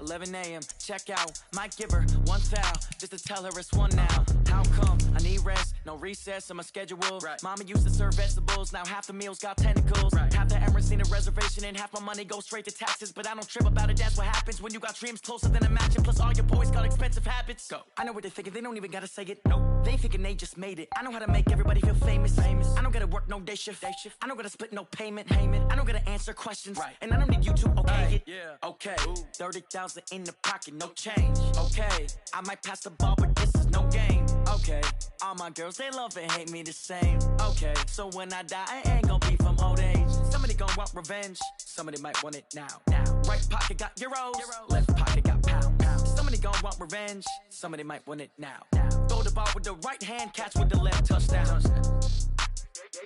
11 a.m. Check out, might give her one foul just to tell her it's one now. How come? I need rest, no recess in my schedule. Right. Mama used to serve vegetables, now half the meals got tentacles. Right. Half the Emirates need a reservation and half my money goes straight to taxes. But I don't trip about it, that's what happens when you got dreams closer than a matching. Plus all your boys got expensive habits. Go. I know what they're thinking, they don't even gotta say it. Nope. They thinking they just made it. I know how to make everybody feel famous. I don't gotta work no day shift. I don't gotta split no payment. I don't gotta answer questions. Right. And I don't need you to okay it. Yeah. Okay. 30,000 in the pocket, no change. Okay. I might pass the ball, but this is no game. Okay. All my girls, they love and hate me the same. Okay. So when I die, I ain't gonna be from old age. Somebody gonna want revenge. Somebody might want it now. Right pocket got euros. Left pocket got pounds. Somebody gonna want revenge. Somebody might want it now. Throw the ball with the right hand, catch with the left, touchdown.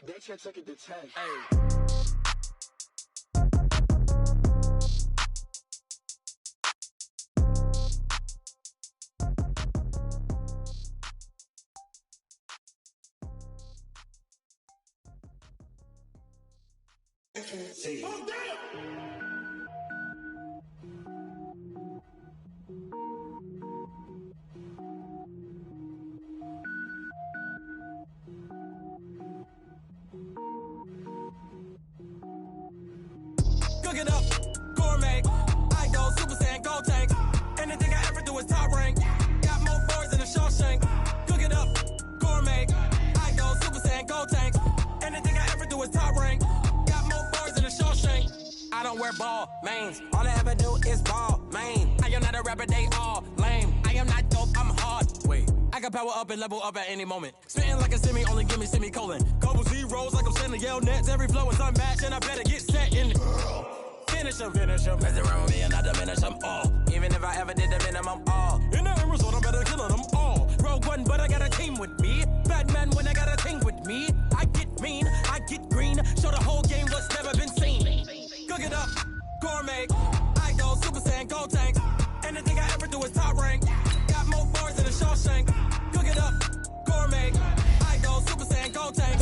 They can't take it to 10. Hey. Oh, damn! Cook it up, gourmet. I go Super Saiyan, go tank. Anything I ever do is top rank. Got more boards than a Shawshank. Cook it up, gourmet. I go Super Saiyan, go tank. Anything I ever do is top rank. Got more boards than a Shawshank. I don't wear ball mains. All I ever do is ball main. I am not a rapper, they all lame. I am not dope, I'm hard. Wait, I can power up and level up at any moment. Spitting like a semi, only give me semicolon. Couple zeros like I'm sending yell nets. Every flow is unmatched and I better get set in. Finish them. Mess around with me and I diminish them all. Even if I ever did the minimum all. In the result, I'm better killing them all. Rogue One, but I got a team with me. Batman when I got a team with me. I get mean, I get green. Show the whole game what's never been seen. Cook it up, gourmet. I go Super Saiyan, go tank. Anything I ever do is top rank. Got more boards than a Shawshank. Cook it up, gourmet. I go Super Saiyan, go tank.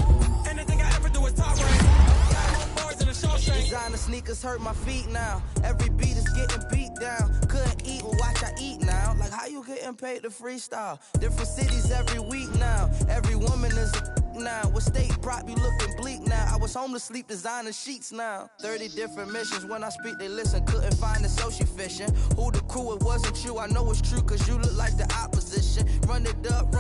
Anything I ever do is top rank. Got more boards than a Shawshank. Designer sneakers hurt my feet now. Every beat is getting beat down. Couldn't eat, well watch I eat now. Like how you getting paid to freestyle? Different cities every week now. Every woman is a now. What state prop you looking bleak now? I was home to sleep designer sheets now. 30 different missions. When I speak they listen. Couldn't find the social fishing. Who the crew? It wasn't you. I know it's true cause you look like the opposition. Run it up.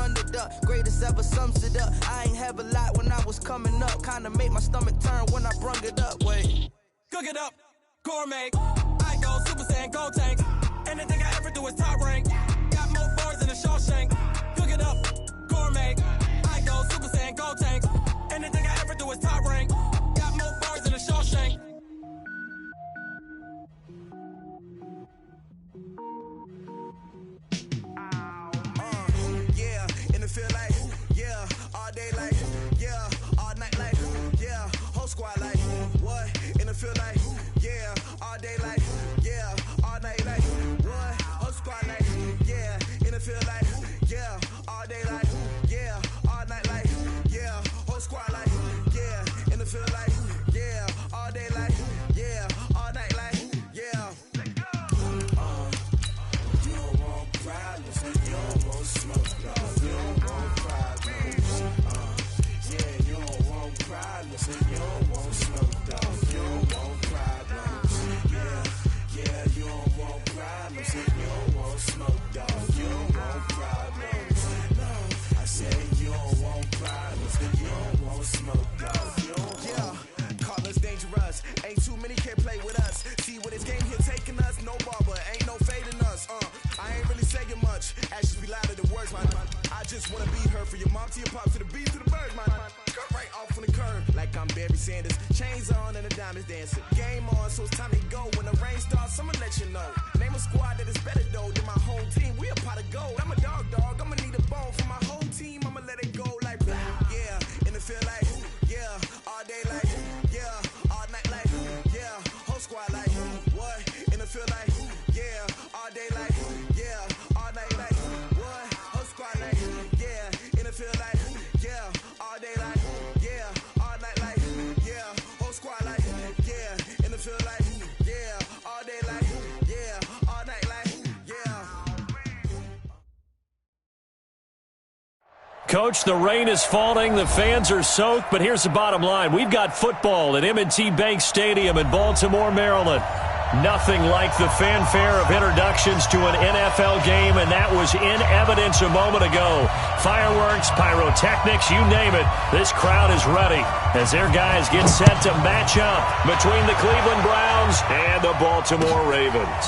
Greatest ever sums it up. I ain't have a lot when I was coming up. Kinda made my stomach turn when I brung it up. Wait. Cook it up, gourmet. I go Super Saiyan, go tank. Anything I ever do is top rank. Got more boards than a Shawshank. Cook it up, gourmet. I go Super Saiyan, go tank. Anything I ever do is top rank. Got more boards than a Shawshank. Yeah, in the feel like, yeah, all day like, yeah, all night like, yeah, whole squad like, what? In the feel like, yeah, all day like, yeah, all night like, what? Whole squad like, yeah, in the feel like, yeah, all day like, yeah, all night like, yeah, whole squad like, yeah, in the feel like, yeah, all day like, yeah, all night like, yeah. You don't want problems, you don't want smoke, you don't want problems. Yeah, you don't want problems, you don't want smoke, you don't want problems. Yeah, you don't want problems, you don't want smoke, you don't want problems. No, I said you don't want problems, you don't want smoke, you don't. Yeah, call us dangerous. Ain't too many can play with us. See what this game here taking us? No barber, ain't no fading us. I ain't really saying much. Actions be louder than words, man. I just wanna be heard. For your mom to your pop to the beat to the birds, man. Cut right off on the curb, like I'm Barry Sanders. Chains on and the diamonds dancing. Game on, so it's time to go. When the rain starts, I'ma let you know. Name a squad that is better though than my whole team. We a pot of gold. I'm a dog. I'ma need a bone for my whole team. I'ma let it go like, yeah. In the feel like, yeah. All day like, yeah. All night like, yeah. Whole squad like, what? In the feel like, yeah. All day like, yeah. All night like, what? Whole squad like, yeah. In the feel like, yeah. All day like, yeah. All night like, yeah. Whole squad like, yeah. In the feel like, yeah. All day like, yeah. All night like, Coach, the rain is falling, the fans are soaked, but here's the bottom line. We've got football at M&T Bank Stadium in Baltimore, Maryland. Nothing like the fanfare of introductions to an NFL game, and that was in evidence a moment ago. Fireworks, pyrotechnics, you name it. This crowd is ready as their guys get set to match up between the Cleveland Browns and the Baltimore Ravens.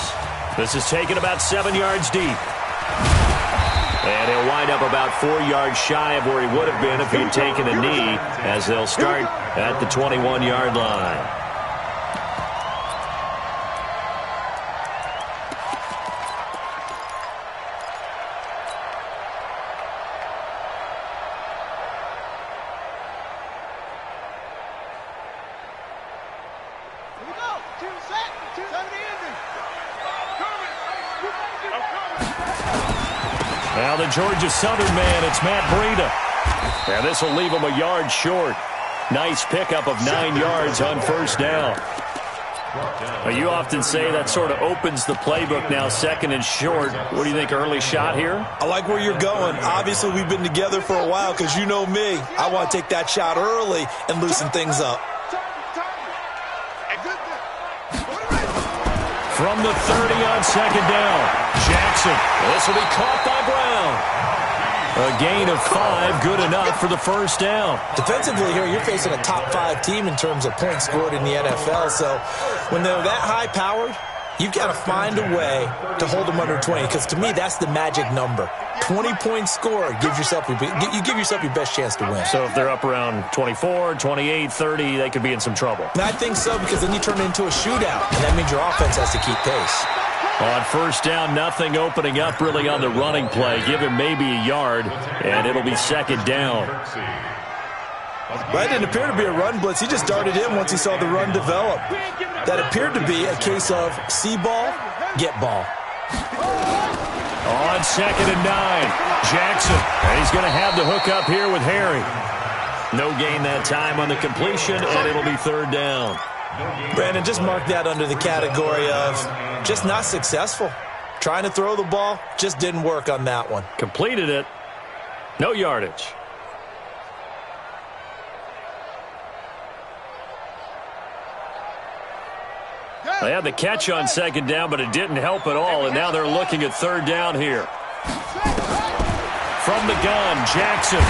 This is taken about 7 yards deep. And he'll wind up about 4 yards shy of where he would have been if he had taken a knee, as they'll start at the 21-yard line. Now the Georgia Southern man, it's Matt Breida. And this will leave him a yard short. Nice pickup of 9 yards on first down. Well, you often say that sort of opens the playbook now, second and short. What do you think, early shot here? I like where you're going. Obviously, we've been together for a while because you know me. I want to take that shot early and loosen things up. From the 30 on second down, Jackson. This will be caught by Brown. A gain of 5, good enough for the first down. Defensively here, you're facing a top 5 team in terms of points scored in the NFL. So when they're that high-powered, you've got to find a way to hold them under 20, because to me, that's the magic number. 20 points scored, you give yourself your best chance to win. So if they're up around 24, 28, 30, they could be in some trouble. And I think so, because then you turn it into a shootout, and that means your offense has to keep pace. On first down, nothing opening up really on the running play. Give him maybe a yard, and it'll be second down. That didn't appear to be a run blitz. He just darted in once he saw the run develop. That appeared to be a case of see ball, get ball. On second and 9, Jackson. And he's going to have the hook up here with Harry. No gain that time on the completion, and it'll be third down. Brandon, just mark that under the category of just not successful. Trying to throw the ball, just didn't work on that one. Completed it. No yardage. They had the catch on second down, but it didn't help at all, and now they're looking at third down here. From the gun, Jackson.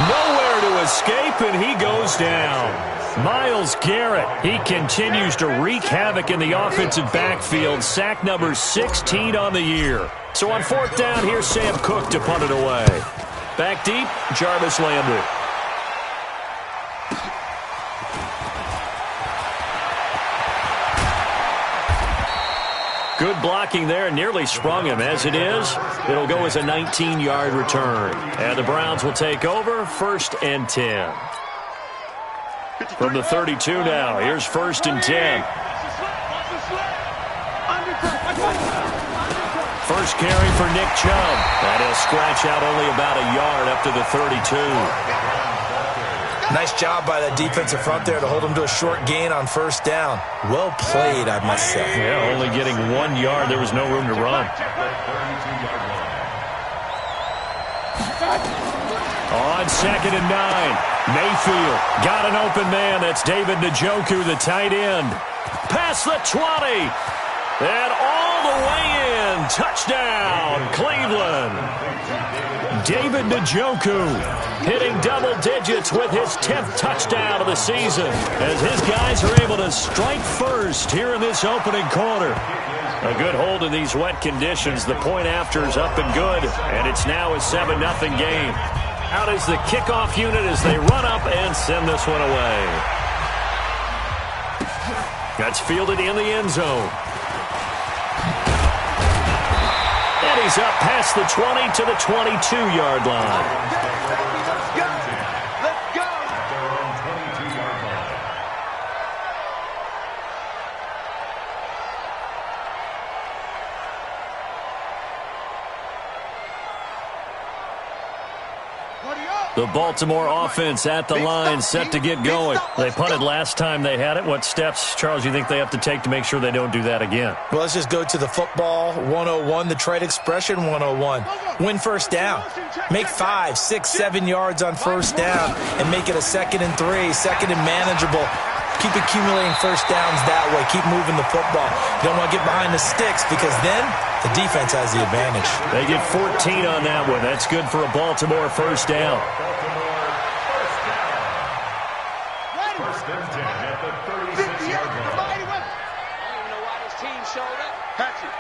Nowhere to escape, and he goes down. Myles Garrett, he continues to wreak havoc in the offensive backfield. Sack number 16 on the year. So on fourth down, here's Sam Cook to punt it away. Back deep, Jarvis Landry. Good blocking there, nearly sprung him. As it is, it'll go as a 19-yard return. And the Browns will take over, 1st and 10. From the 32 now, here's 1st and 10. First carry for Nick Chubb. And he'll scratch out only about a yard up to the 32. Nice job by that defensive front there to hold him to a short gain on first down. Well played, I must say. Yeah, only getting 1 yard. There was no room to run. On second and 9, Mayfield got an open man. That's David Njoku, the tight end. Past the 20. And all the way in. Touchdown, Cleveland. David Njoku hitting double digits with his 10th touchdown of the season as his guys are able to strike first here in this opening quarter. A good hold in these wet conditions. The point after is up and good, and it's now a 7-0 game. Out is the kickoff unit as they run up and send this one away. That's fielded in the end zone. And he's up past the 20 to the 22-yard line. Let's go! The Baltimore offense at the line, set to get going. They punted last time they had it. What steps, Charles, you think they have to take to make sure they don't do that again? Well, let's just go to the football 101, the trade expression 101. Win first down. Make 5, 6, 7 yards on first down and make it a 2nd and 3, second and manageable. Keep accumulating first downs that way. Keep moving the football. You don't want to get behind the sticks because then the defense has the advantage. They get 14 on that one. That's good for a Baltimore first down. First and 10 at the 36-yard line. I don't even know why this team showed up. Hatchet.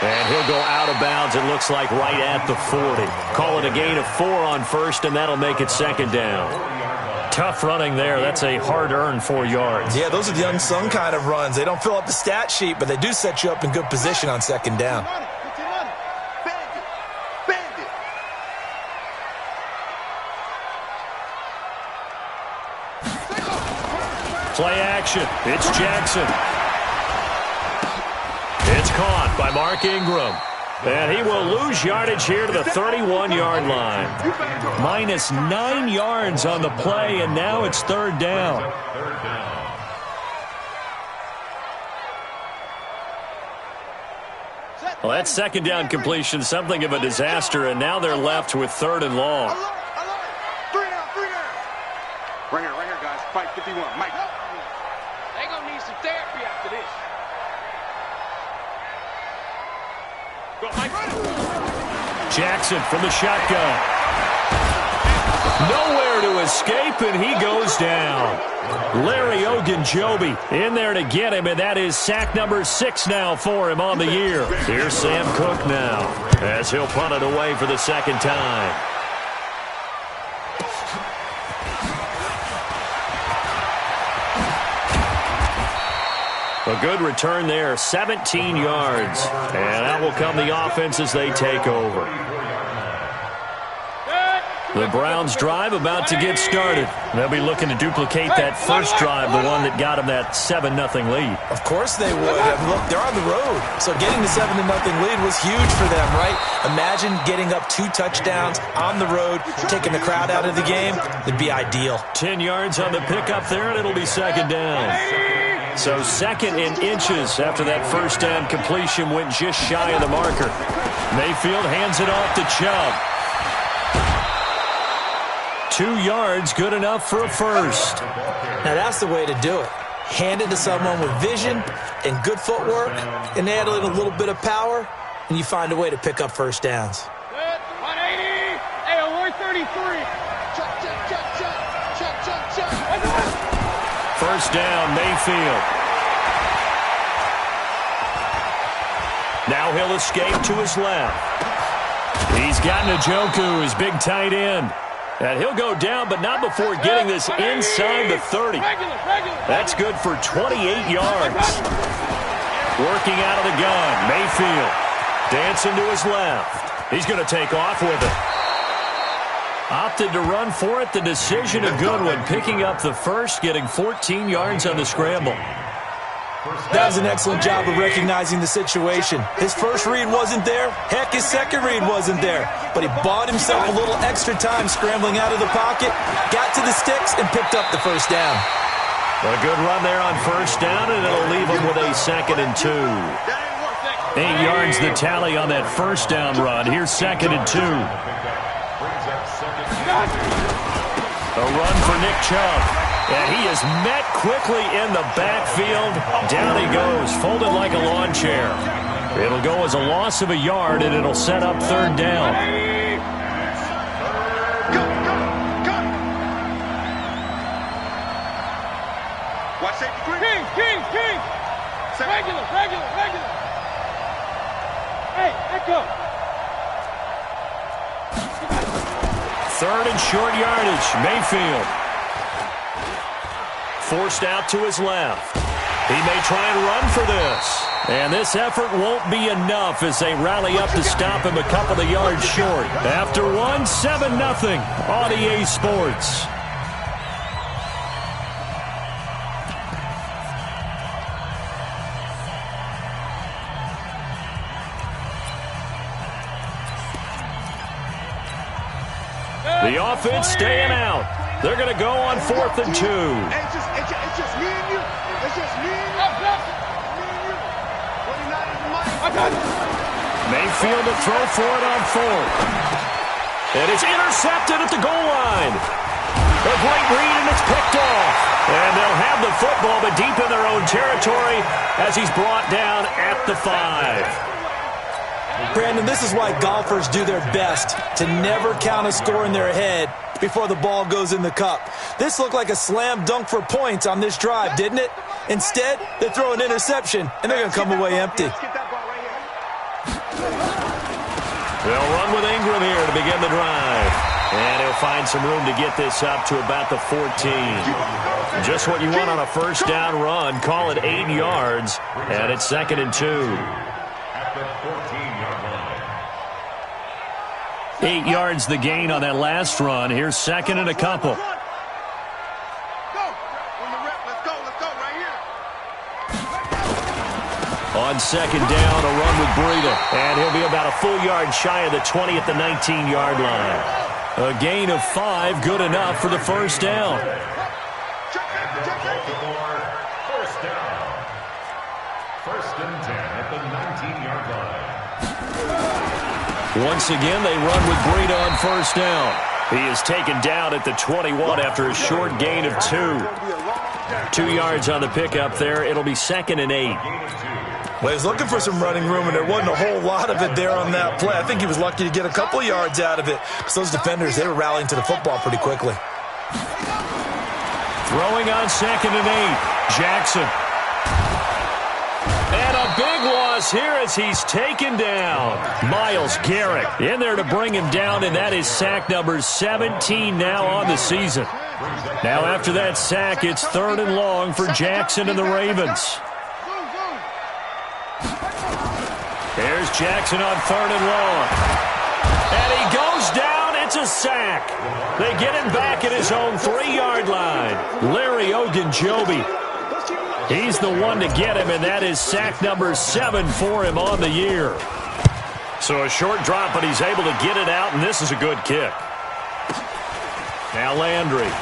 And he'll go out of bounds, it looks like, right at the 40. Call it a gain of 4 on first, and that'll make it 2nd down. Tough running there. That's a hard-earned 4 yards. Yeah, those are the unsung kind of runs. They don't fill up the stat sheet, but they do set you up in good position on 2nd down. Play action. It's Jackson. It's caught by Mark Ingram. And he will lose yardage here to the 31-yard line. Minus 9 yards on the play, and now it's 3rd down. Well, that 2nd down completion, something of a disaster, and now they're left with 3rd and long. Right here, guys. Fight 51. Mike. They're going to need some therapy after this. Jackson from the shotgun. Nowhere to escape, and he goes down. Larry Ogunjobi in there to get him, and that is sack number 6 now for him on the year. Here's Sam Cook now as he'll punt it away for the 2nd time. A good return there, 17 yards. And out will come the offense as they take over. The Browns drive about to get started. They'll be looking to duplicate that first drive, the one that got them that 7-0 lead. Of course they would. I mean, look, they're on the road. So getting the 7-0 lead was huge for them, right? Imagine getting up 2 touchdowns on the road, taking the crowd out of the game. It'd be ideal. 10 yards on the pickup there, and it'll be 2nd down. So 2nd in inches after that first down completion went just shy of the marker. Mayfield hands it off to Chubb. 2 yards, good enough for a first. Now that's the way to do it. Hand it to someone with vision and good footwork, and add in a little bit of power, and you find a way to pick up first downs. 180. Hey, 133. Chuck. First down, Mayfield. Now he'll escape to his left. He's got Njoku, his big tight end. And he'll go down, but not before getting this inside the 30. That's good for 28 yards. Working out of the gun, Mayfield. Dancing to his left. He's going to take off with it. Opted to run for it. The decision a good one. Picking up the first, getting 14 yards on the scramble. That was an excellent job of recognizing the situation. His first read wasn't there. Heck, his second read wasn't there. But he bought himself a little extra time scrambling out of the pocket, got to the sticks, and picked up the first down. A good run there on first down, and it'll leave him with a 2nd and 2. 8 yards the tally on that first down run. Here's 2nd and 2. A run for Nick Chubb. And he is met quickly in the backfield. Down he goes, folded like a lawn chair. It'll go as a loss of a yard, and it'll set up 3rd down. Watch safety quick. King. Regular. Hey, echo. 3rd and short yardage, Mayfield. Forced out to his left. He may try and run for this. And this effort won't be enough as they rally up to stop him a couple of yards short. After one, 7-0 on EA Sports. The offense staying out. They're going to go on 4th and 2. It's just me and you. It's just me and you. Me and you. 49 is the mic. Mayfield to throw for it on 4th. And it's intercepted at the goal line. A great read, and it's picked off. And they'll have the football, but deep in their own territory as he's brought down at the 5. Brandon, this is why golfers do their best to never count a score in their head before the ball goes in the cup. This looked like a slam dunk for points on this drive, didn't it? Instead, they throw an interception, and they're going to come away empty. They'll run with Ingram here to begin the drive. And he'll find some room to get this up to about the 14. Just what you want on a first down run. Call it 8 yards, and it's 2nd and 2. At the 14-yard line. 8 yards the gain on that last run. Here's 2nd and a couple. Let's go right here. On 2nd down, a run with Breida. And he'll be about a full yard shy of the 20 at the 19-yard line. A gain of 5, good enough for the first down. And the Baltimore first down. 1st and 10 at the 19-yard line. Once again, they run with Breida on first down. He is taken down at the 21 after a short gain of 2. 2 yards on the pickup there. It'll be 2nd and 8. Well, he was looking for some running room, and there wasn't a whole lot of it there on that play. I think he was lucky to get a couple of yards out of it. So those defenders, they were rallying to the football pretty quickly. Throwing on 2nd and 8. Jackson. And a big loss here as he's taken down. Myles Garrett in there to bring him down, and that is sack number 17 now on the season. Now after that sack, it's 3rd and long for Jackson and the Ravens. Here's Jackson on 3rd and long. And he goes down. It's a sack. They get him back at his own 3-yard line. Larry Ogunjobi. He's the one to get him, and that is sack number 7 for him on the year. So a short drop, but he's able to get it out, and this is a good kick. Now Landry.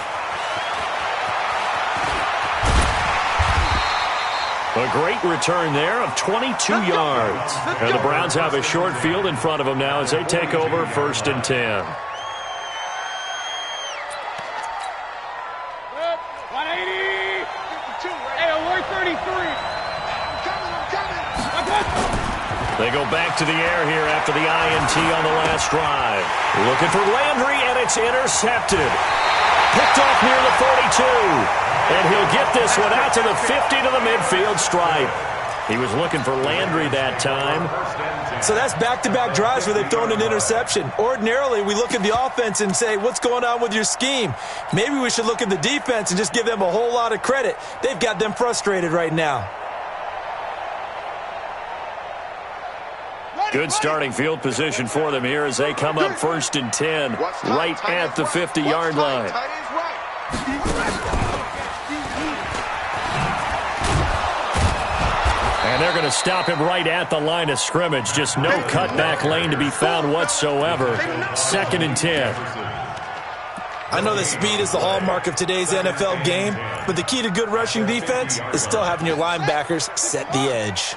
A great return there of 22 yards. And the Browns have a short field in front of them now as they take over 1st and 10. 180. 80133. I'm coming. They go back to the air here after the INT on the last drive. Looking for Landry, and it's intercepted. Picked off near the 42. And he'll get this one out to the 50 to the midfield stripe. He was looking for Landry that time. So that's back-to-back drives where they've thrown an interception. Ordinarily, we look at the offense and say, what's going on with your scheme? Maybe we should look at the defense and just give them a whole lot of credit. They've got them frustrated right now. Good starting field position for them here as they come up 1st and 10 right at the 50-yard line. And they're going to stop him right at the line of scrimmage. Just no cutback lane to be found whatsoever. 2nd and 10. I know that speed is the hallmark of today's NFL game, but the key to good rushing defense is still having your linebackers set the edge.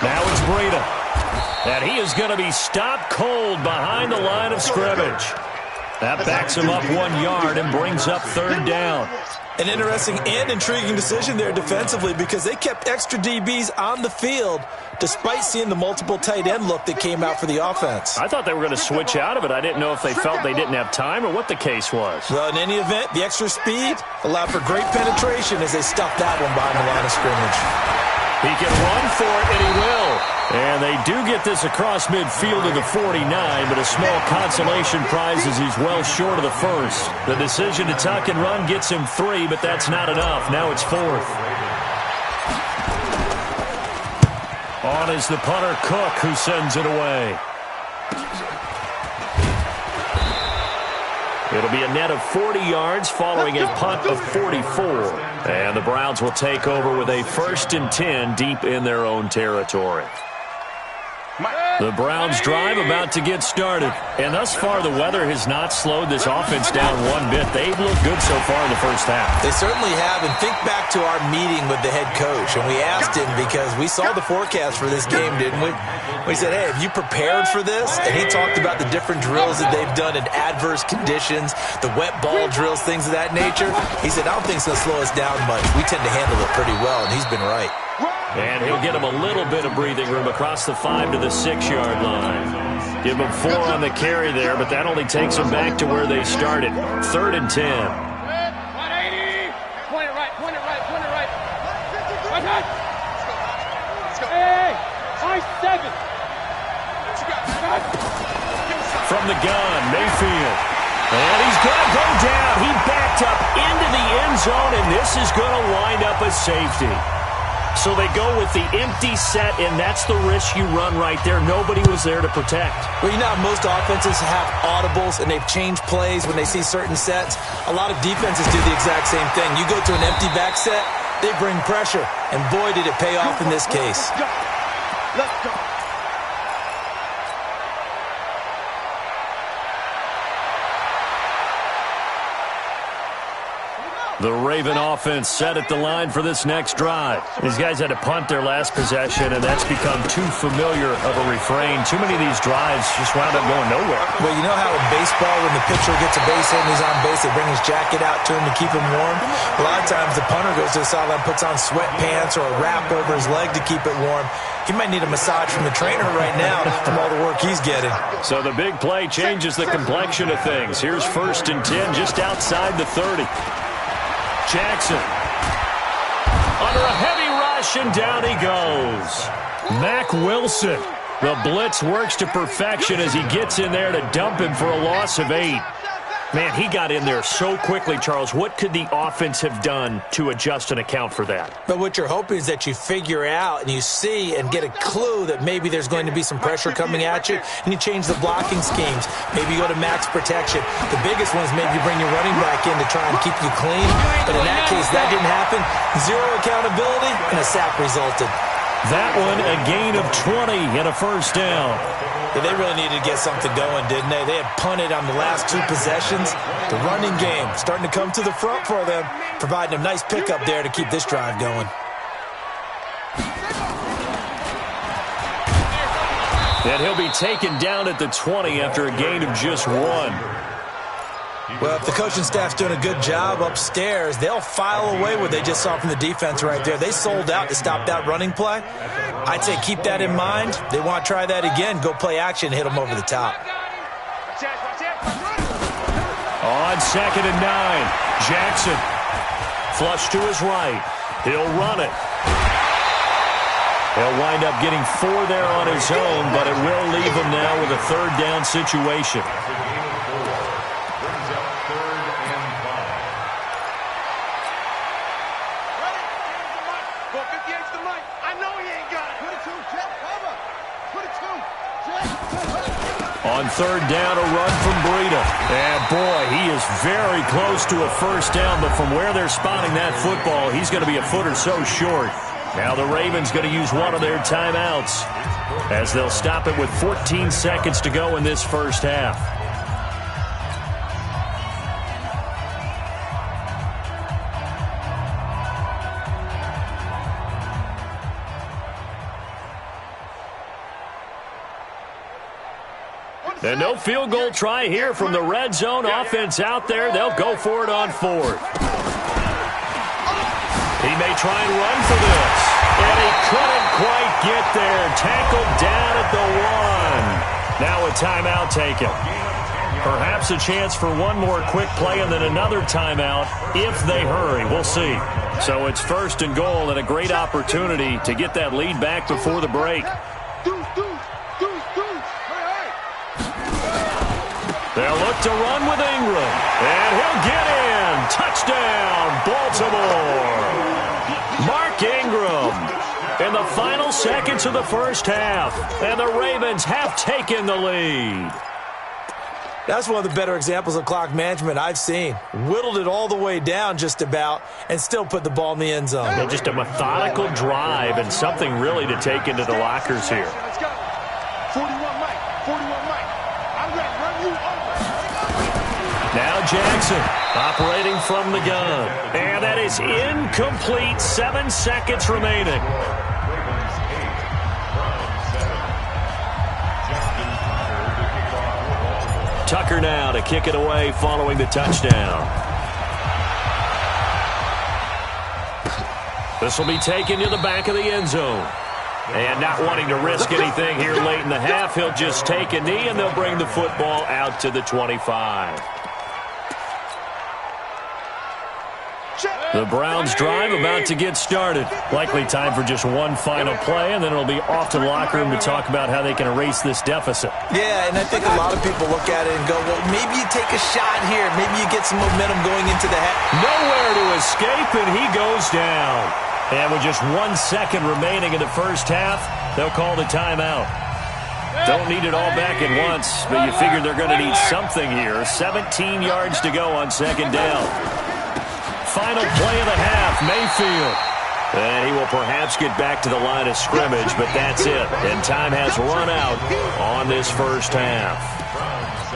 Now it's Breida. And he is going to be stopped cold behind the line of scrimmage. That backs him up 1 yard and brings up 3rd down. An interesting and intriguing decision there defensively because they kept extra DBs on the field despite seeing the multiple tight end look that came out for the offense. I thought they were going to switch out of it. I didn't know if they felt they didn't have time or what the case was. Well, in any event, the extra speed allowed for great penetration as they stuffed that one behind the line of scrimmage. He can run for it, and he will. And they do get this across midfield to the 49, but a small consolation prize as he's well short of the first. The decision to tuck and run gets him 3, but that's not enough. Now it's 4th. On is the punter, Cook, who sends it away. It'll be a net of 40 yards following a punt of 44. And the Browns will take over with a 1st and 10 deep in their own territory. The Browns drive about to get started. And thus far, the weather has not slowed this offense down one bit. They've looked good so far in the first half. They certainly have. And think back to our meeting with the head coach. And we asked him, because we saw the forecast for this game, didn't we? We said, hey, have you prepared for this? And he talked about the different drills that they've done in adverse conditions, the wet ball drills, things of that nature. He said, I don't think it's going to slow us down much. We tend to handle it pretty well, and he's been right. And he'll get him a little bit of breathing room across the 5 to the 6-yard line. Give him 4 on the carry there, but that only takes them back to where they started. 3rd and 10. 180. Point it right. Let's go. Hey, I-7. From the gun, Mayfield. And he's going to go down. He backed up into the end zone, and this is going to wind up a safety. So they go with the empty set, and that's the risk you run right there. Nobody was there to protect. Well, you know how most offenses have audibles, and they've changed plays when they see certain sets. A lot of defenses do the exact same thing. You go to an empty back set, they bring pressure, and boy, did it pay off in this case. Let's go. The Raven offense set at the line for this next drive. These guys had to punt their last possession, and that's become too familiar of a refrain. Too many of these drives just wound up going nowhere. Well, you know how in baseball, when the pitcher gets a base hit and he's on base, they bring his jacket out to him to keep him warm? A lot of times the punter goes to the sideline, puts on sweatpants or a wrap over his leg to keep it warm. He might need a massage from the trainer right now from all the work he's getting. So the big play changes the complexion of things. Here's 1st and 10 just outside the 30. Jackson under a heavy rush, and down he goes. Mac Wilson. The blitz works to perfection as he gets in there to dump him for a loss of 8. Man, he got in there so quickly, Charles. What could the offense have done to adjust and account for that? But what you're hoping is that you figure out and you see and get a clue that maybe there's going to be some pressure coming at you, and you change the blocking schemes. Maybe you go to max protection. The biggest one is maybe you bring your running back in to try and keep you clean. But in that case, that didn't happen. 0 accountability, and a sack resulted. That one, a gain of 20 and a 1st down. Yeah, they really needed to get something going, didn't they? They had punted on the last 2 possessions. The running game starting to come to the front for them, providing a nice pickup there to keep this drive going. And he'll be taken down at the 20 after a gain of just 1. Well, if the coaching staff's doing a good job upstairs, they'll file away what they just saw from the defense right there. They sold out to stop that running play. I'd say keep that in mind. They want to try that again. Go play action, hit them over the top. On 2nd and 9, Jackson. Flush to his right. He'll run it. He'll wind up getting 4 there on his own, but it will leave him now with a 3rd down situation. On 3rd down, a run from Breida. And boy, he is very close to a 1st down, but from where they're spotting that football, he's going to be a foot or so short. Now the Ravens going to use one of their timeouts as they'll stop it with 14 seconds to go in this first half. And no field goal try here from the red zone offense out there. They'll go for it on 4th. He may try and run for this. And he couldn't quite get there. Tackled down at the 1. Now a timeout taken. Perhaps a chance for one more quick play and then another timeout if they hurry. We'll see. So it's 1st and goal and a great opportunity to get that lead back before the break. They'll look to run with Ingram. And he'll get in. Touchdown, Baltimore. Mark Ingram in the final seconds of the first half. And the Ravens have taken the lead. That's one of the better examples of clock management I've seen. Whittled it all the way down just about and still put the ball in the end zone. And just a methodical drive and something really to take into the lockers here. Let's go. 41 Mike. 41 Mike. I'm going to run you over. Now Jackson operating from the gun. And that is incomplete. 7 seconds remaining. Tucker now to kick it away following the touchdown. This will be taken to the back of the end zone. And not wanting to risk anything here late in the half, he'll just take a knee and they'll bring the football out to the 25. The Browns drive about to get started. Likely time for just one final play, and then it'll be off to the locker room to talk about how they can erase this deficit. Yeah, and I think a lot of people look at it and go, well, maybe you take a shot here. Maybe you get some momentum going into the half. Nowhere to escape, and he goes down. And with just 1 second remaining in the first half, they'll call the timeout. Don't need it all back at once, but you figure they're going to need something here. 17 yards to go on second down. Final play of the half, Mayfield. And he will perhaps get back to the line of scrimmage, but that's it. And time has run out on this first half.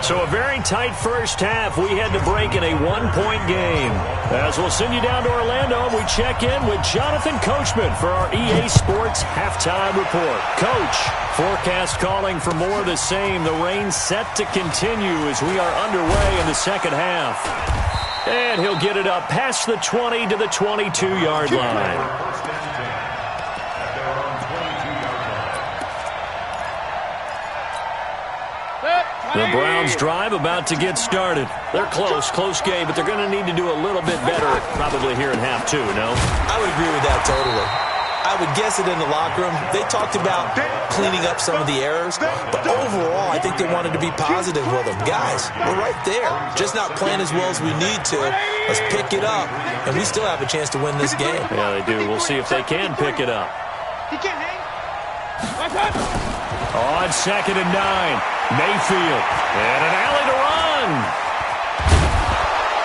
So a very tight first half. We had to break in a one-point game. As we'll send you down to Orlando, we check in with Jonathan Coachman for our EA Sports Halftime Report. Coach, forecast calling for more of the same. The rain set to continue as we are underway in the second half. And he'll get it up past the 20 to the 22-yard line. The Browns drive about to get started. They're close game, but they're going to need to do a little bit better probably here in half two, no? I would agree with that totally. I would guess it in the locker room. They talked about cleaning up some of the errors, but overall, I think they wanted to be positive with them. Guys, we're right there. Just not playing as well as we need to. Let's pick it up, and we still have a chance to win this game. Yeah, they do. We'll see if they can pick it up. On 2nd and 9, Mayfield, and an alley to run.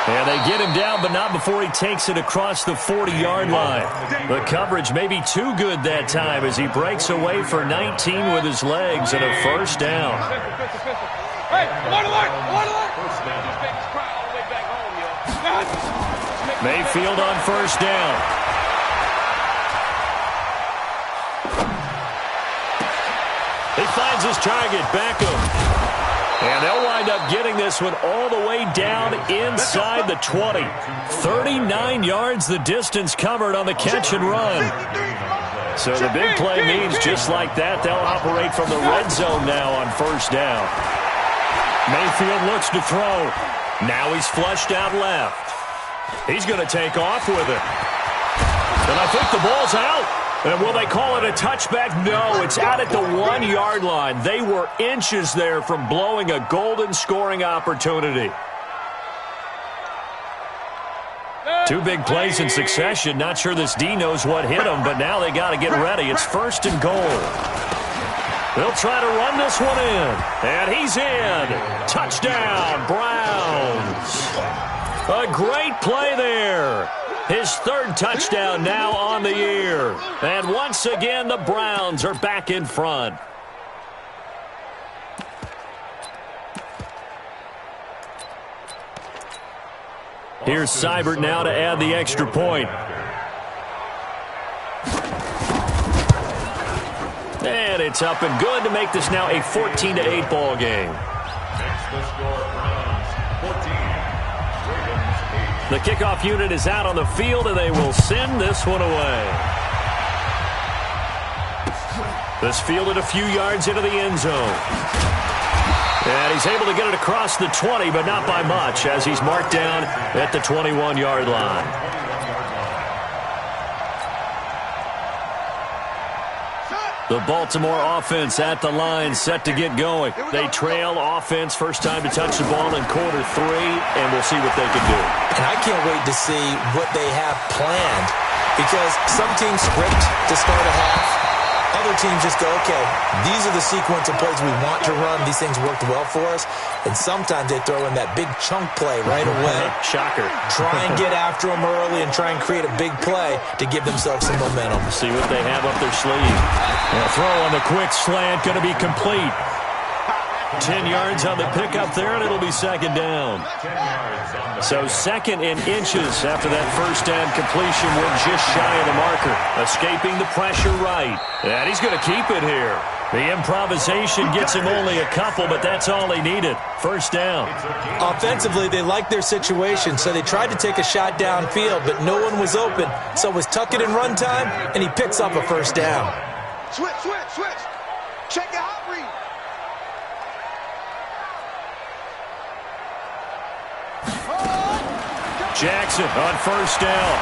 And they get him down, but not before he takes it across the 40-yard line. The coverage may be too good that time as he breaks away for 19 with his legs and a first down. Mayfield on first down. He finds his target, Beckham. And they'll wind up getting this one all the way down inside the 20. 39 yards the distance covered on the catch and run. So the big play means just like that, they'll operate from the red zone now on first down. Mayfield looks to throw. Now he's flushed out left. He's going to take off with it. And I think the ball's out. And will they call it a touchback? No, it's out at the 1-yard line. They were inches there from blowing a golden scoring opportunity. Two big plays in succession. Not sure this D knows what hit him, but now they got to get ready. It's 1st and goal. They'll try to run this one in. And he's in. Touchdown, Browns. A great play there. His 3rd touchdown now on the year. And once again, the Browns are back in front. Here's Seibert now to add the extra point. And it's up and good to make this now a 14-8 ball game. The kickoff unit is out on the field, and they will send this one away. This fielded a few yards into the end zone. And he's able to get it across the 20, but not by much, as he's marked down at the 21-yard line. The Baltimore offense at the line, set to get going. They trail offense, first time to touch the ball in Q3, and we'll see what they can do. And I can't wait to see what they have planned, because some teams script to start a half, Other teams just go, okay, these are the sequence of plays we want to run. These things worked well for us. And sometimes they throw in that big chunk play right away. Shocker. Try and get after them early and try and create a big play to give themselves some momentum. See what they have up their sleeve. And a throw on the quick slant, going to be complete. 10 yards on the pickup there, and it'll be second down. So second in inches after that first down completion. We're just shy of the marker. Escaping the pressure right. And he's going to keep it here. The improvisation gets him only a couple, but that's all he needed. First down. Offensively, they liked their situation, so they tried to take a shot downfield, but no one was open. So it was tuck it in run time, and he picks up a first down. Switch. Check your hot read. Jackson on first down.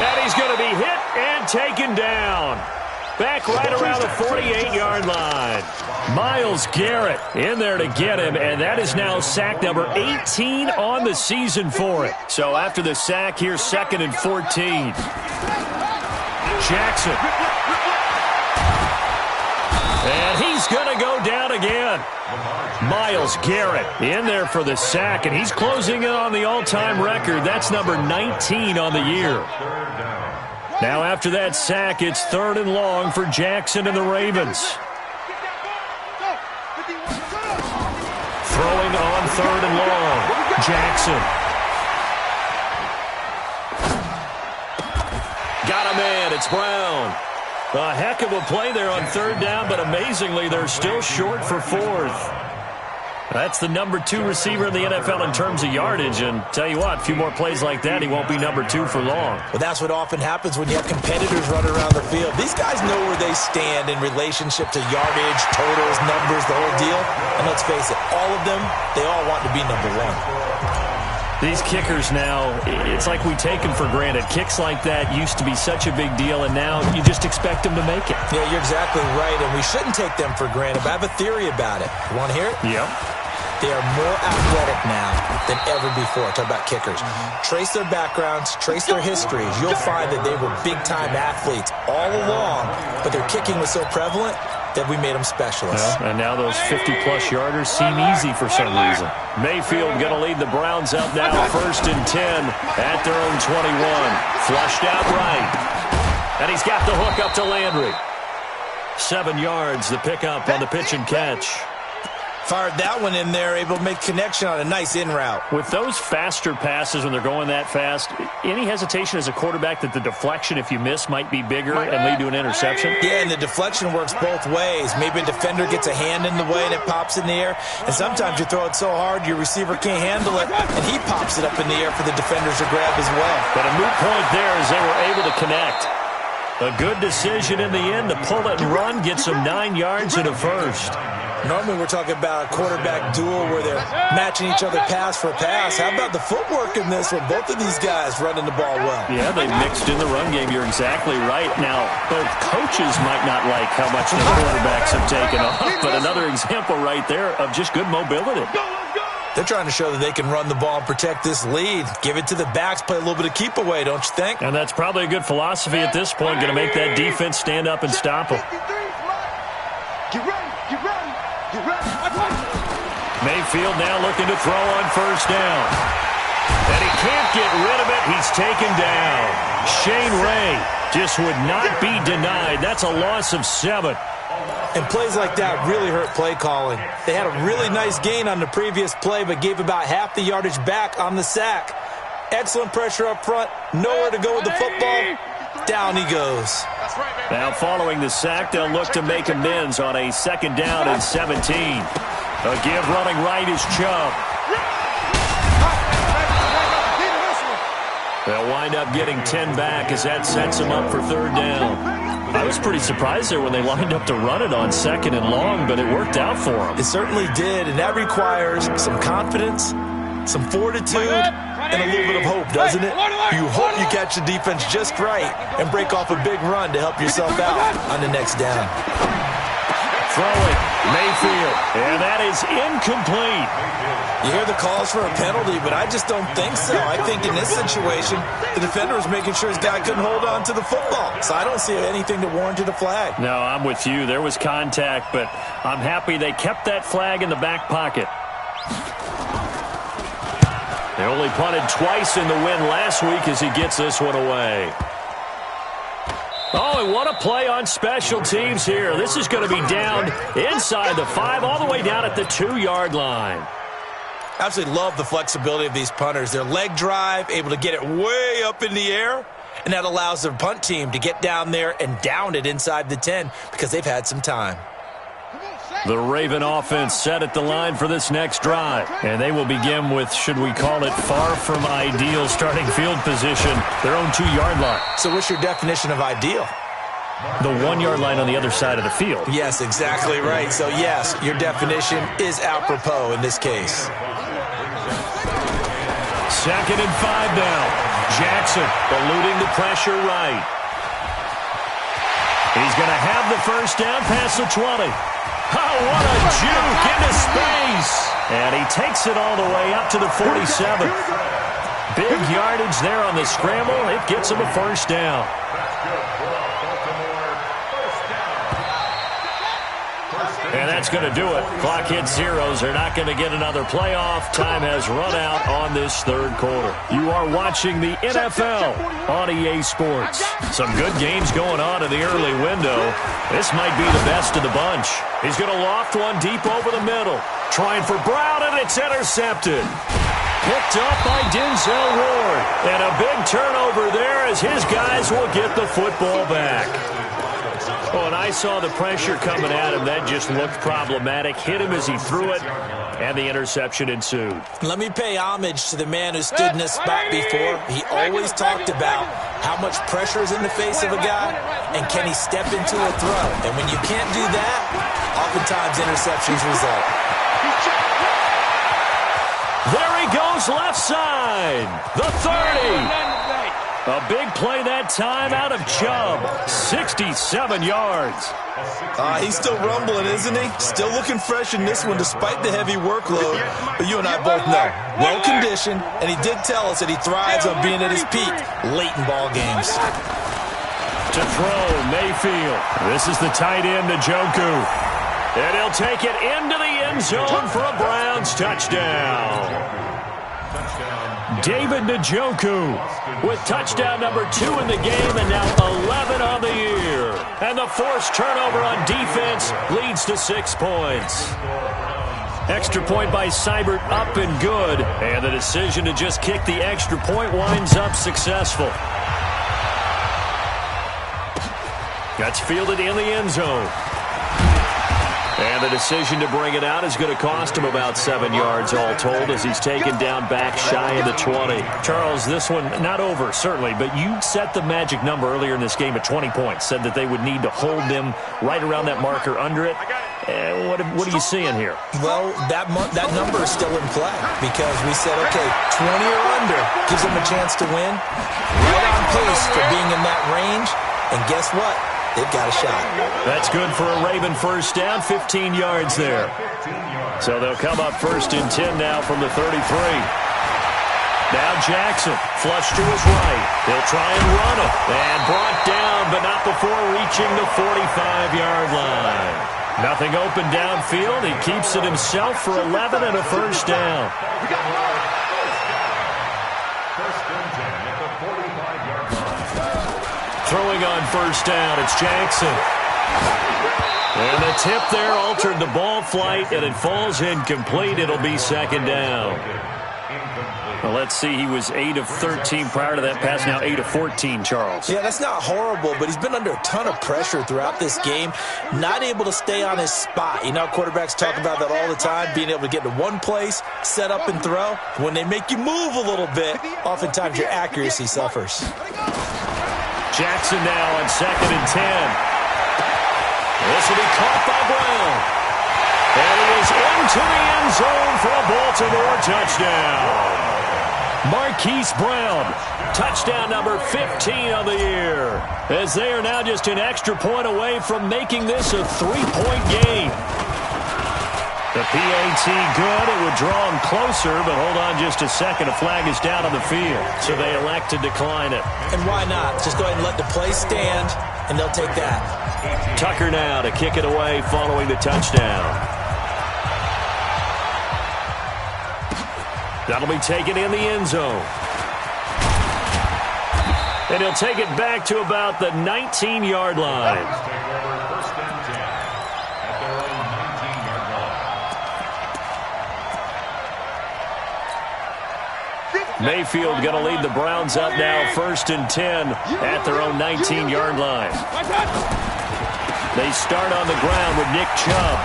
And he's going to be hit and taken down. Back right around the 48-yard line. Myles Garrett in there to get him, and that is now sack number 18 on the season for it. So after the sack, here's second and 14. Jackson. And he's going to go down again. Myles Garrett in there for the sack, and he's closing in on the all-time record. That's number 19 on the year. Now after that sack, it's third and long for Jackson and the Ravens. Throwing on third and long. Jackson. Got a man. It's Brown. A heck of a play there on third down, but amazingly, they're still short for fourth. That's the number 2 receiver in the NFL in terms of yardage, and tell you what, a few more plays like that, he won't be number 2 for long. Well, that's what often happens when you have competitors running around the field. These guys know where they stand in relationship to yardage, totals, numbers, the whole deal. And let's face it, all of them, they all want to be number 1. These kickers now, it's like we take them for granted. Kicks like that used to be such a big deal, and now you just expect them to make it. Yeah, you're exactly right, and we shouldn't take them for granted, but I have a theory about it. You want to hear it? Yep. They are more athletic now than ever before. Talk about kickers. Trace their backgrounds, trace their histories. You'll find that they were big-time athletes all along, but their kicking was so prevalent that we made them specialists. Well, and now those 50-plus yarders seem easy for some reason. Mayfield going to lead the Browns up now, first and 10 at their own 21. Flushed out right. And he's got the hook up to Landry. 7 yards, the pickup on the pitch and catch. Fired that one in there, able to make connection on a nice in route. With those faster passes when they're going that fast, any hesitation as a quarterback that the deflection, if you miss, might be bigger and lead to an interception? Yeah, and the deflection works both ways. Maybe a defender gets a hand in the way and it pops in the air. And sometimes you throw it so hard your receiver can't handle it, and he pops it up in the air for the defenders to grab as well. But a moot point there as they were able to connect. A good decision in the end to pull it and run, get some 9 yards and a first. Normally we're talking about a quarterback duel where they're matching each other pass for pass. How about the footwork in this one? Both of these guys running the ball well. Yeah, they mixed in the run game. You're exactly right. Now, both coaches might not like how much the quarterbacks have taken off, but another example right there of just good mobility. They're trying to show that they can run the ball and protect this lead. Give it to the backs, play a little bit of keep away, don't you think? And that's probably a good philosophy at this point, going to make that defense stand up and stop them. Get ready. Mayfield now looking to throw on first down. And he can't get rid of it. He's taken down. Shane Ray just would not be denied. That's a loss of 7. And plays like that really hurt play calling. They had a really nice gain on the previous play, but gave about half the yardage back on the sack. Excellent pressure up front. Nowhere to go with the football. Down he goes. Now following the sack, they'll look to make amends on a second down and 17. A give running right is Chubb. They'll wind up getting 10 back as that sets them up for third down. I was pretty surprised there when they lined up to run it on second and long, but it worked out for them. It certainly did, and that requires some confidence, some fortitude, and a little bit of hope, doesn't it? You hope you catch the defense just right and break off a big run to help yourself out on the next down. Throwing. Mayfield, and that is incomplete. You hear the calls for a penalty, but I just don't think so. I think in this situation, the defender was making sure his guy couldn't hold on to the football. So I don't see anything that warranted a flag. No, I'm with you. There was contact, but I'm happy they kept that flag in the back pocket. They only punted twice in the win last week as he gets this one away. Oh, and what a play on special teams here. This is going to be down inside the 5, all the way down at the 2-yard line. Absolutely love the flexibility of these punters. Their leg drive, able to get it way up in the air, and that allows their punt team to get down there and down it inside the 10 because they've had some time. The Raven offense set at the line for this next drive. And they will begin with, should we call it, far from ideal starting field position, their own 2-yard line. So what's your definition of ideal? The 1-yard line on the other side of the field. Yes, exactly right. So, yes, your definition is apropos in this case. 2nd and 5 now. Jackson eluding the pressure right. He's going to have the first down past the 20. Oh, what a juke into space. And he takes it all the way up to the 47. Big yardage there on the scramble. It gets him a first down. And that's going to do it. Clock hits zeros. They're not going to get another playoff. Time has run out on this third quarter. You are watching the NFL on EA Sports. Some good games going on in the early window. This might be the best of the bunch. He's going to loft one deep over the middle. Trying for Brown, and it's intercepted. Picked up by Denzel Ward. And a big turnover there as his guys will get the football back. Oh, and I saw the pressure coming at him. That just looked problematic. Hit him as he threw it, and the interception ensued. Let me pay homage to the man who stood in this spot before. He always talked about how much pressure is in the face of a guy, and can he step into a throw. And when you can't do that, oftentimes interceptions result. There he goes, left side. The 30. A big play that time out of Chubb. 67 yards. He's still rumbling, isn't he? Still looking fresh in this one despite the heavy workload. But you and I both know, well-conditioned, and he did tell us that he thrives on being at his peak late in ball games. To throw, Mayfield. This is the tight end, Njoku. And he'll take it into the end zone for a Browns touchdown. David Njoku with touchdown number 2 in the game and now 11 on the year. And the forced turnover on defense leads to 6 points. Extra point by Seibert up and good. And the decision to just kick the extra point winds up successful. That's fielded in the end zone. And the decision to bring it out is going to cost him about 7 yards all told as he's taken down back shy of the 20. Charles, this one not over, certainly, but you set the magic number earlier in this game at 20 points, said that they would need to hold them right around that marker under it. What are you seeing here? Well, that number is still in play because we said, okay, 20 or under gives them a chance to win. Right on pace for being in that range, and guess what? They've got a shot. That's good for a Raven first down, 15 yards there. So they'll come up 1st and 10 now from the 33. Now Jackson, flush to his right. He'll try and run it. And brought down, but not before reaching the 45-yard line. Nothing open downfield. He keeps it himself for 11 and a first down. Throwing on first down, it's Jackson. And the tip there altered the ball flight, and it falls incomplete. It'll be 2nd down. Well, let's see, he was 8 of 13 prior to that pass, now 8 of 14, Charles. Yeah, that's not horrible, but he's been under a ton of pressure throughout this game, not able to stay on his spot. You know, quarterbacks talk about that all the time, being able to get to one place, set up and throw. When they make you move a little bit, oftentimes your accuracy suffers. Jackson now on 2nd and 10. This will be caught by Brown. And he is into the end zone for a Baltimore touchdown. Marquise Brown, touchdown number 15 of the year. As they are now just an extra point away from making this a 3-point game. The PAT good. It would draw him closer, but hold on just a second. A flag is down on the field, so they elect to decline it. And why not? Just go ahead and let the play stand, and they'll take that. Tucker now to kick it away following the touchdown. That'll be taken in the end zone. And he'll take it back to about the 19-yard line. Mayfield going to lead the Browns up now 1st and 10 at their own 19-yard line. They start on the ground with Nick Chubb.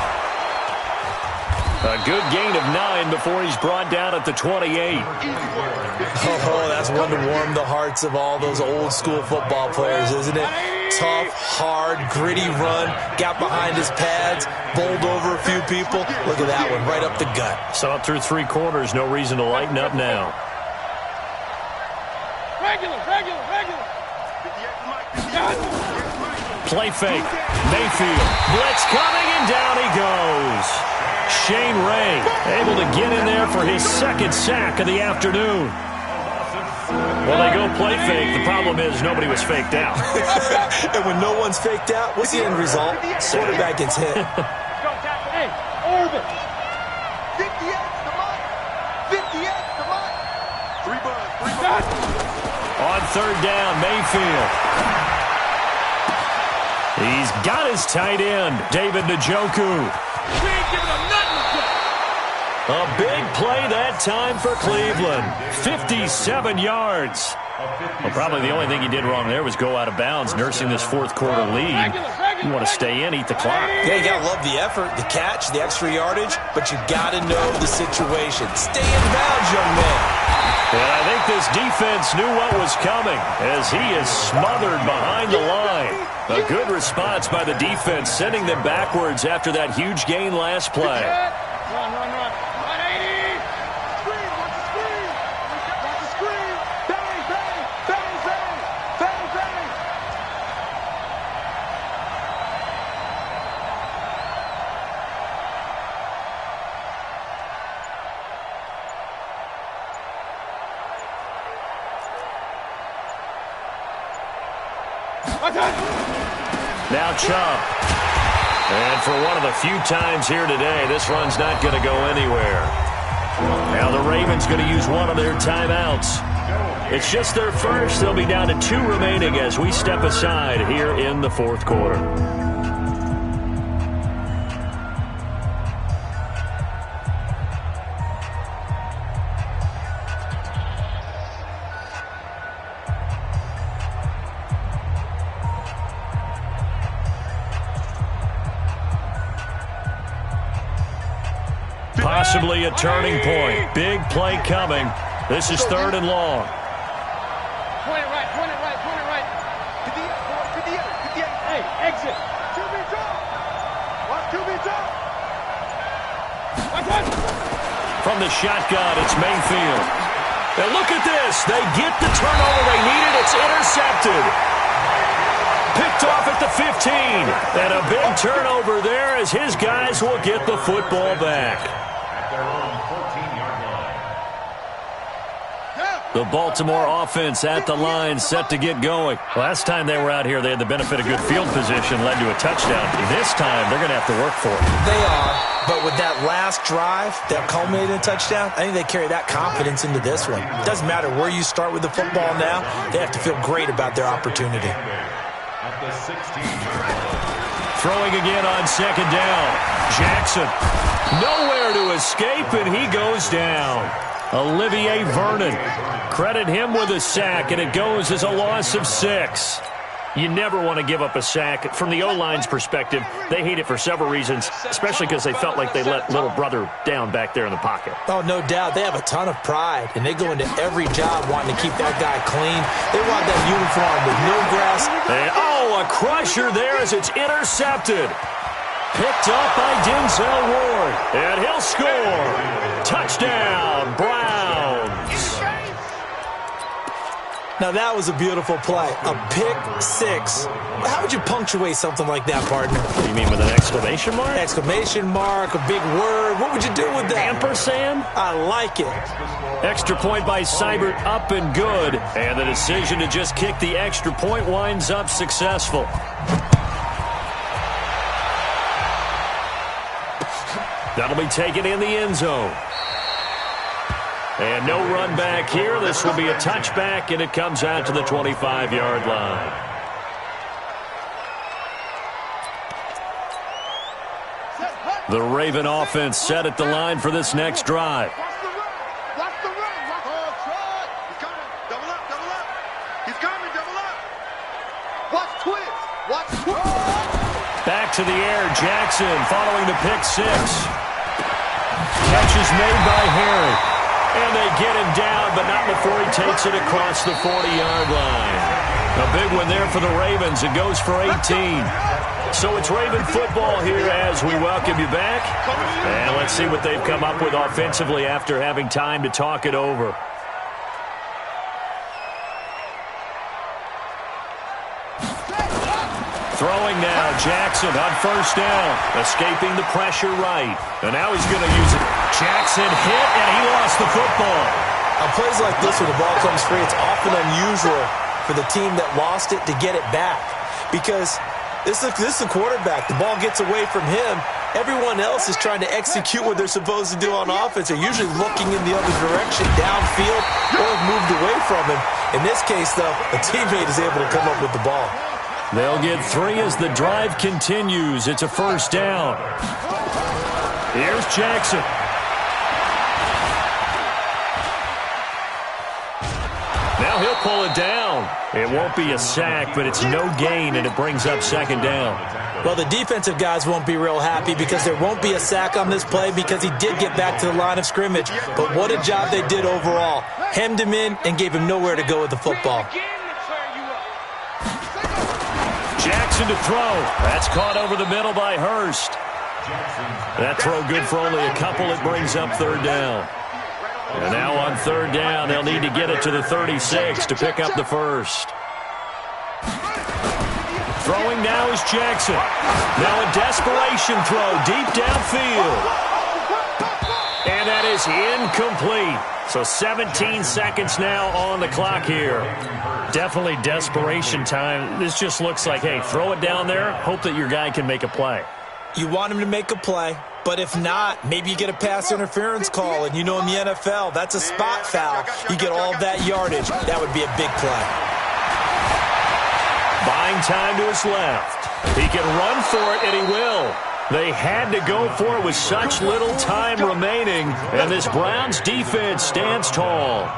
A good gain of 9 before he's brought down at the 28. Oh, that's one to warm the hearts of all those old-school football players, isn't it? Tough, hard, gritty run, got behind his pads, bowled over a few people. Look at that one, right up the gut. So up through 3 quarters, no reason to lighten up now. Regular. Play fake. Mayfield. Blitz coming, and down he goes. Shane Ray able to get in there for his 2nd sack of the afternoon. Well, they go play fake. The problem is nobody was faked out. And when no one's faked out, what's the end result? Quarterback gets hit. Hey, Irvin. 58, come on. 58, come on. 3 bucks. On 3rd down, Mayfield. He's got his tight end, David Njoku. We ain't giving him nothing. A big play that time for Cleveland. 57 yards. Well, probably the only thing he did wrong there was go out of bounds, nursing this 4th quarter lead. You want to stay in, eat the clock. Yeah, you got to love the effort, the catch, the extra yardage, but you got to know the situation. Stay in bounds, young man. And I think this defense knew what was coming as he is smothered behind the line. A good response by the defense, sending them backwards after that huge gain last play. Run. 180. Screen, watch the screen. Watch the screen. Bang. Now Chubb. And for one of the few times here today, this run's not going to go anywhere. Now the Ravens going to use one of their timeouts. It's just their first. They'll be down to 2 remaining as we step aside here in the 4th quarter. Possibly a turning point. Big play coming. This is 3rd and long. Point it right. 58. Hey, exit. QB drop. Watch QB drop. From the shotgun, it's Mayfield. And look at this. They get the turnover they needed. It's intercepted. Picked off at the 15. And a big turnover there as his guys will get the football back. The Baltimore offense at the line, set to get going. Last time they were out here, they had the benefit of good field position, led to a touchdown. This time, they're going to have to work for it. They are, but with that last drive that culminated in a touchdown, I think they carry that confidence into this one. It doesn't matter where you start with the football now. They have to feel great about their opportunity. Throwing again on 2nd down. Jackson, nowhere to escape, and he goes down. Olivier Vernon, credit him with a sack, and it goes as a loss of 6. You never want to give up a sack. From the O-line's perspective, they hate it for several reasons, especially because they felt like they let little brother down back there in the pocket. Oh, no doubt. They have a ton of pride, and they go into every job wanting to keep that guy clean. They want that uniform with no grass. And, a crusher there as it's intercepted. Picked up by Denzel Ward, and he'll score. Touchdown, Browns. Now, that was a beautiful play. A pick six. How would you punctuate something like that, partner? You mean with an exclamation mark? Exclamation mark, a big word. What would you do with that? Ampersand? I like it. Extra point by Seibert, up and good. And the decision to just kick the extra point winds up successful. That'll be taken in the end zone. And no run back here. This will be a touchback, and it comes out to the 25-yard line. The Raven offense set at the line for this next drive. Watch the run. He's coming. Double up. He's coming. Double up. Watch twist. Back to the air, Jackson following the pick six. Catch is made by Harry. And they get him down, but not before he takes it across the 40-yard line. A big one there for the Ravens. It goes for 18. So it's Raven football here as we welcome you back. And let's see what they've come up with offensively after having time to talk it over. Throwing now, Jackson on first down, escaping the pressure right. And now he's going to use it. Jackson hit, and he lost the football. On plays like this where the ball comes free, it's often unusual for the team that lost it to get it back. Because this is the quarterback. The ball gets away from him. Everyone else is trying to execute what they're supposed to do on offense. They're usually looking in the other direction, downfield, or have moved away from him. In this case, though, a teammate is able to come up with the ball. They'll get 3 as the drive continues. It's a first down. Here's Jackson. Now he'll pull it down. It won't be a sack, but it's no gain, and it brings up second down. Well, the defensive guys won't be real happy because there won't be a sack on this play because he did get back to the line of scrimmage. But what a job they did overall. Hemmed him in and gave him nowhere to go with the football. Jackson to throw. That's caught over the middle by Hurst. That throw good for only a couple. It brings up third down. And now on third down, they'll need to get it to the 36 to pick up the first. Throwing now is Jackson. Now a desperation throw deep downfield. And that is incomplete. So 17 seconds now on the clock here. Definitely desperation time. This just looks like, hey, throw it down there, hope that your guy can make a play. You want him to make a play, but if not, maybe you get a pass interference call, and you know in the NFL, that's a spot foul. You get all that yardage. That would be a big play. Buying time to his left. He can run for it, and he will. They had to go for it with such little time remaining, and this Browns defense stands tall.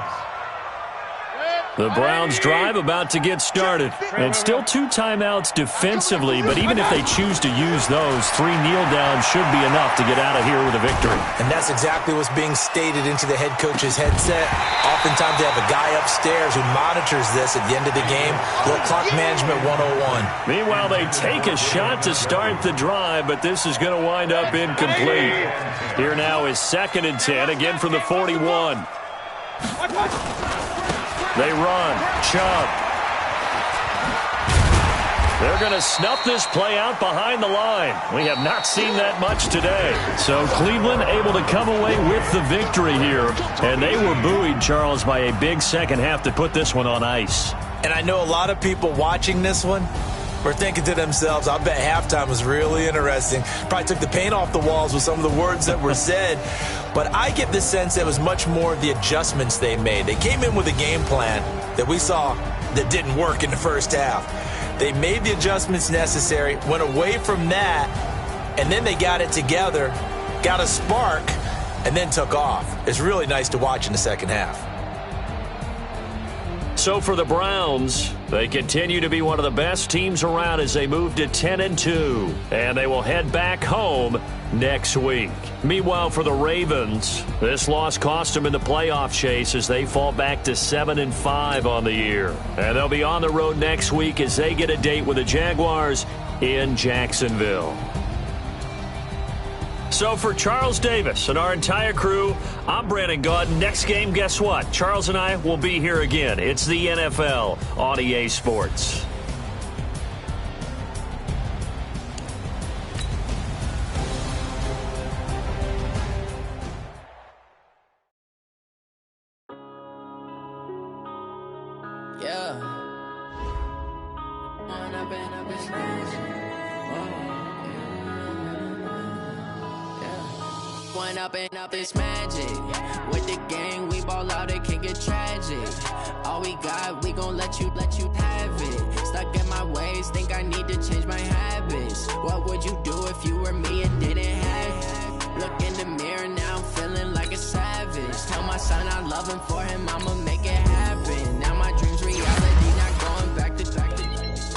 The Browns drive about to get started. And still 2 timeouts defensively, but even if they choose to use those, 3 kneel downs should be enough to get out of here with a victory. And that's exactly what's being stated into the head coach's headset. Oftentimes they have a guy upstairs who monitors this at the end of the game. Little clock management 101. Meanwhile, they take a shot to start the drive, but this is going to wind up incomplete. Here now is 2nd and 10, again from the 41. They run. Chubb. They're going to snuff this play out behind the line. We have not seen that much today. So Cleveland able to come away with the victory here. And they were buoyed, Charles, by a big second half to put this one on ice. And I know a lot of people watching this one were thinking to themselves, I bet halftime was really interesting. Probably took the paint off the walls with some of the words that were said. But I get the sense it was much more of the adjustments they made. They came in with a game plan that we saw that didn't work in the first half. They made the adjustments necessary, went away from that, and then they got it together, got a spark, and then took off. It's really nice to watch in the second half. So for the Browns, they continue to be one of the best teams around as they move to 10-2, and they will head back home next week. Meanwhile, for the Ravens, this loss cost them in the playoff chase as they fall back to 7-5 on the year. And they'll be on the road next week as they get a date with the Jaguars in Jacksonville. So for Charles Davis and our entire crew, I'm Brandon Gaud. Next game, guess what? Charles and I will be here again. It's the NFL on EA Sports. Up this magic. With the gang, we ball out, it can get tragic. All we got, we gon' let you have it. Stuck in my ways, think I need to change my habits. What would you do if you were me and didn't have it? Look in the mirror, now I'm feeling like a savage. Tell my son I love him, for him I'ma make it happen. Now my dreams reality, not going back to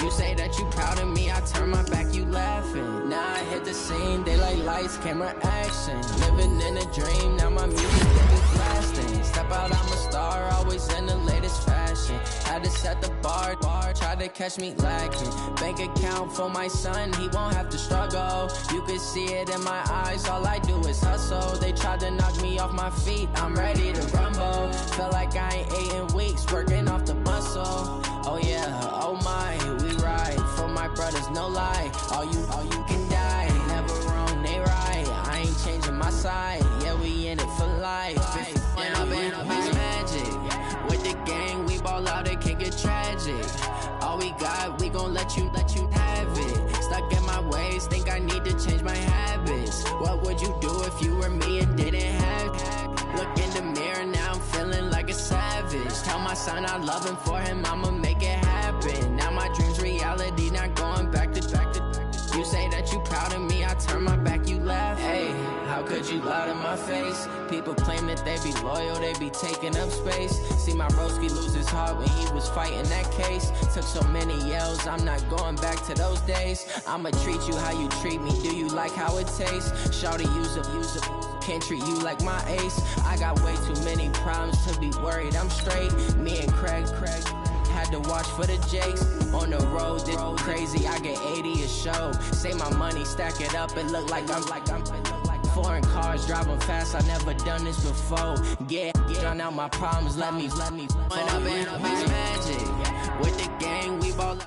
you say that you proud of me, I turn my back, you laughing. Now I hit the scene, daylight lights, camera action. Living in a dream, now my music is blasting. Step out, I'm a star, always in the latest fashion. Had to set the bar, try to catch me lacking. Bank account for my son, he won't have to struggle. You can see it in my eyes, all I do is hustle. They tried to knock me off my feet, I'm ready to rumble. Feel like I ain't ate in weeks, working off the muscle. Oh yeah, oh my, we ride for my brothers, no lie. All you can die, never wrong, they right. I ain't changing my side, yeah, we in it for life. When I've been up is magic. With the gang, we ball out, it can get tragic. All we got, we gon' let you have it. Stuck in my ways, think I need to change my habits. What would you do if you were me and didn't have it? Look in the mirror, now I'm feeling like a savage. Tell my son I love him, for him I'ma make it happen. Now my dreams reality, not going back to you say that you proud of me, I turn my back, you laugh. Hey, how could you lie to my face? People claim that they be loyal, they be taking up space. See my broski lose his heart when he was fighting that case. Took so many yells, I'm not going back to those days. I'ma treat you how you treat me, do you like how it tastes? Shawty, use up, can't treat you like my ace. I got way too many problems to be worried, I'm straight. Me and Craig had to watch for the Jakes. On the road, this crazy, I get 80 a show. Say my money, stack it up, it look like I'm foreign cars, driving fast, I never done this before. Get drown out my problems, let me. When I've been up is magic. With the gang, we ball